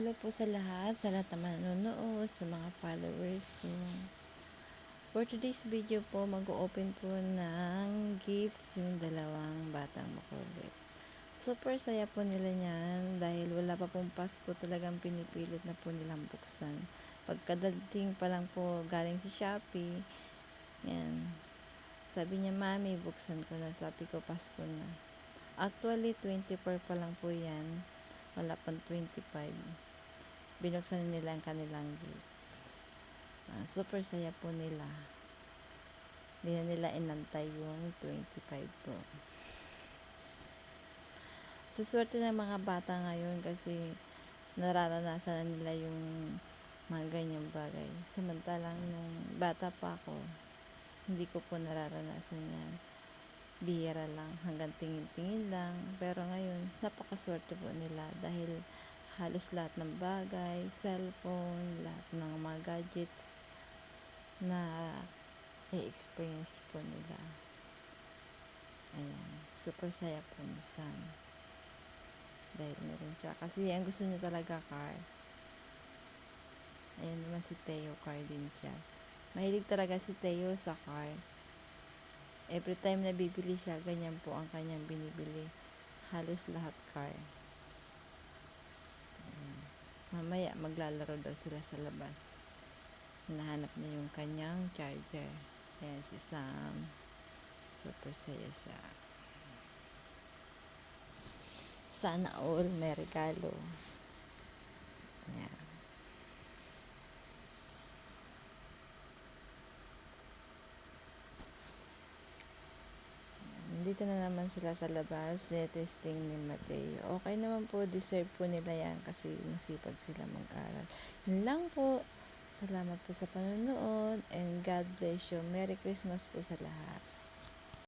Hello po sa lahat na manonood, sa mga followers ko. For today's video po, mag-open po ng gifts yung dalawang batang makulit. Super saya po nila niyan dahil wala pa pong Pasko, talagang pinipilit na po nilang buksan. Pagkadating pa lang po galing sa Shopee, yan. Sabi niya, Mami, buksan ko na. Sabi ko, Pasko na. Actually, 24 pa lang po yan. Wala pang 25. Binuksan nila ang kanilang gift. Super saya po nila. Hindi na nila inantay yung 25 po. Suswerte ng mga bata ngayon kasi nararanasan na nila yung mga ganyang bagay. Samantalang nung bata pa ako, hindi ko po nararanasan yan. Bihira lang, hanggang tingin-tingin lang. Pero ngayon, napakaswerte po nila dahil halos lahat ng bagay, cellphone, lahat ng mga gadgets na i-experience po nila. Ayan, super saya po minsan dahil meron siya. Kasi ang gusto niya talaga car. Ayan naman si Theo, car din siya. Mahilig talaga si Theo sa car. Every time na bibili siya, ganyan po ang kanyang binibili. Halos lahat car. Ayan. Mamaya maglalaro daw sila sa labas. Hinahanap niya yung kanyang charger. Ayan si Sam. Super saya siya. Sana all may regalo. Ayan. Dito na naman sila sa labas. Testing ni Mateo. Okay naman po. Deserve po nila yan kasi masipag sila mag-aral. Yun lang po. Salamat po sa panonood and God bless you. Merry Christmas po sa lahat.